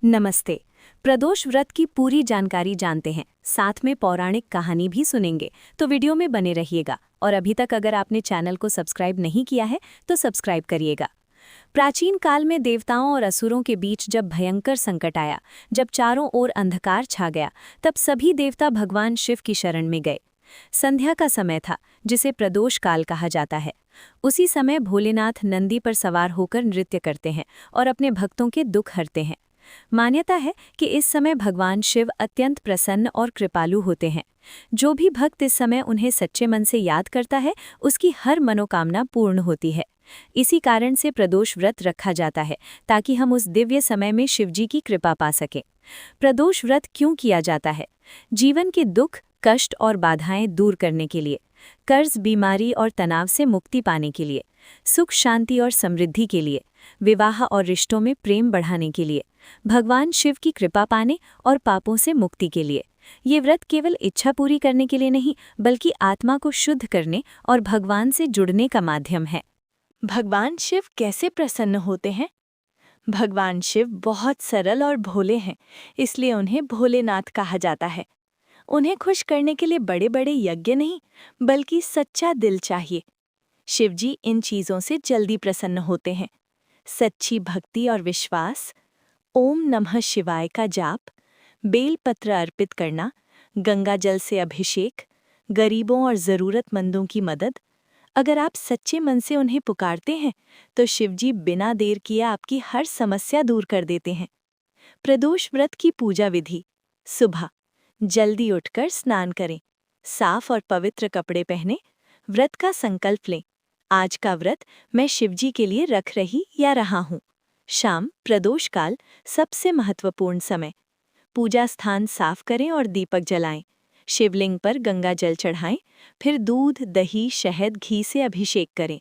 नमस्ते। प्रदोष व्रत की पूरी जानकारी जानते हैं, साथ में पौराणिक कहानी भी सुनेंगे, तो वीडियो में बने रहिएगा। और अभी तक अगर आपने चैनल को सब्सक्राइब नहीं किया है तो सब्सक्राइब करिएगा। प्राचीन काल में देवताओं और असुरों के बीच जब भयंकर संकट आया, जब चारों ओर अंधकार छा गया, तब सभी देवता भगवान शिव की शरण में गए। संध्या का समय था, जिसे प्रदोष काल कहा जाता है। उसी समय भोलेनाथ नंदी पर सवार होकर नृत्य करते हैं और अपने भक्तों के दुख हरते हैं। मान्यता है कि इस समय भगवान शिव अत्यंत प्रसन्न और कृपालु होते हैं। जो भी भक्त इस समय उन्हें सच्चे मन से याद करता है, उसकी हर मनोकामना पूर्ण होती है। इसी कारण से प्रदोष व्रत रखा जाता है, ताकि हम उस दिव्य समय में शिवजी की कृपा पा सकें। प्रदोष व्रत क्यों किया जाता है? जीवन के दुख, कष्ट और बाधाएं दूर करने के लिए, कर्ज, बीमारी और तनाव से मुक्ति पाने के लिए, सुख, शांति और समृद्धि के लिए, विवाह और रिश्तों में प्रेम बढ़ाने के लिए, भगवान शिव की कृपा पाने और पापों से मुक्ति के लिए। ये व्रत केवल इच्छा पूरी करने के लिए नहीं, बल्कि आत्मा को शुद्ध करने और भगवान से जुड़ने का माध्यम है। भगवान शिव कैसे प्रसन्न होते हैं? भगवान शिव बहुत सरल और भोले हैं, इसलिए उन्हें भोलेनाथ कहा जाता है। उन्हें खुश करने के लिए बड़े बड़े यज्ञ नहीं, बल्कि सच्चा दिल चाहिए। शिवजी इन चीजों से जल्दी प्रसन्न होते हैं। सच्ची भक्ति और विश्वास, ओम नमः शिवाय का जाप, बेलपत्र अर्पित करना, गंगा जल से अभिषेक, गरीबों और जरूरतमंदों की मदद। अगर आप सच्चे मन से उन्हें पुकारते हैं, तो शिवजी बिना देर किए आपकी हर समस्या दूर कर देते हैं। प्रदोष व्रत की पूजा विधि: सुबह जल्दी उठकर स्नान करें, साफ और पवित्र कपड़े पहने, व्रत का संकल्प लें। आज का व्रत मैं शिवजी के लिए रख रही या रहा हूँ। शाम प्रदोष काल सबसे महत्वपूर्ण समय। पूजा स्थान साफ करें और दीपक जलाएं। शिवलिंग पर गंगा जल चढ़ाएं, फिर दूध, दही, शहद, घी से अभिषेक करें।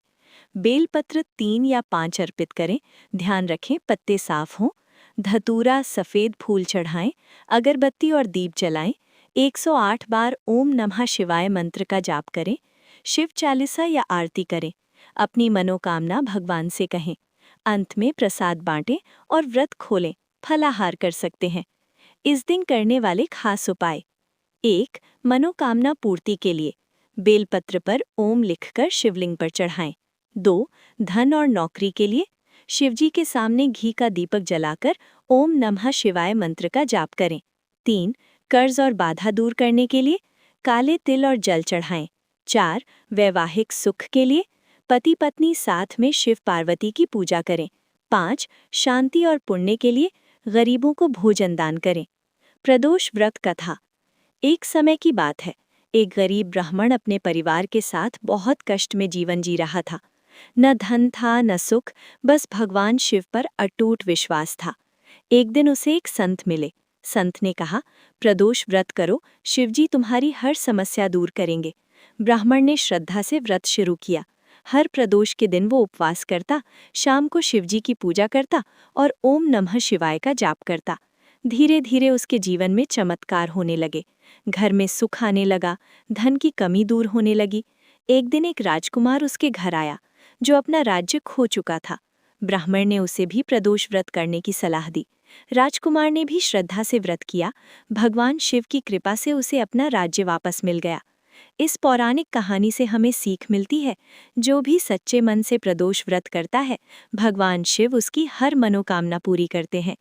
बेलपत्र 3 या 5 अर्पित करें। ध्यान रखें पत्ते साफ हों। धतूरा, सफ़ेद फूल चढ़ाएं। अगरबत्ती और दीप जलाएं। 108 बार ओम नमः शिवाय मंत्र का जाप करें। शिव चालीसा या आरती करें। अपनी मनोकामना भगवान से कहें। अंत में प्रसाद बांटें और व्रत खोलें। फलाहार कर सकते हैं। इस दिन करने वाले खास उपाय: 1. मनोकामना पूर्ति के लिए बेलपत्र पर ओम लिखकर शिवलिंग पर चढ़ाएं। 2. धन और नौकरी के लिए शिवजी के सामने घी का दीपक जलाकर ओम नमः शिवाय मंत्र का जाप करें। 3. कर्ज और बाधा दूर करने के लिए काले तिल और जल चढ़ाएं। 4. वैवाहिक सुख के लिए पति पत्नी साथ में शिव पार्वती की पूजा करें। 5. शांति और पुण्य के लिए गरीबों को भोजन दान करें। प्रदोष व्रत कथा: एक समय की बात है, एक गरीब ब्राह्मण अपने परिवार के साथ बहुत कष्ट में जीवन जी रहा था। न धन था, न सुख, बस भगवान शिव पर अटूट विश्वास था। एक दिन उसे एक संत मिले। संत ने कहा, प्रदोष व्रत करो, शिवजी तुम्हारी हर समस्या दूर करेंगे। ब्राह्मण ने श्रद्धा से व्रत शुरू किया। हर प्रदोष के दिन वो उपवास करता, शाम को शिवजी की पूजा करता और ओम नमः शिवाय का जाप करता। धीरे धीरे उसके जीवन में चमत्कार होने लगे। घर में सुख आने लगा, धन की कमी दूर होने लगी। एक दिन एक राजकुमार उसके घर आया, जो अपना राज्य खो चुका था। ब्राह्मण ने उसे भी प्रदोष व्रत करने की सलाह दी। राजकुमार ने भी श्रद्धा से व्रत किया। भगवान शिव की कृपा से उसे अपना राज्य वापस मिल गया। इस पौराणिक कहानी से हमें सीख मिलती है, जो भी सच्चे मन से प्रदोष व्रत करता है, भगवान शिव उसकी हर मनोकामना पूरी करते हैं।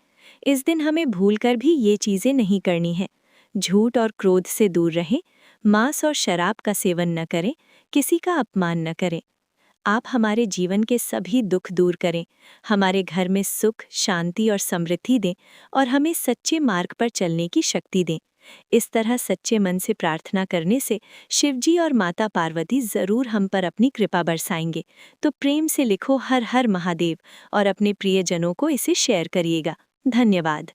इस दिन हमें भूलकर भी ये चीज़ें नहीं करनी है। झूठ और क्रोध से दूर रहें, मांस और शराब का सेवन न करें, किसी का अपमान न करें। आप हमारे जीवन के सभी दुख दूर करें, हमारे घर में सुख, शांति और समृद्धि दें और हमें सच्चे मार्ग पर चलने की शक्ति दें। इस तरह सच्चे मन से प्रार्थना करने से शिवजी और माता पार्वती जरूर हम पर अपनी कृपा बरसाएंगे। तो प्रेम से लिखो हर हर महादेव और अपने प्रियजनों को इसे शेयर करिएगा। धन्यवाद।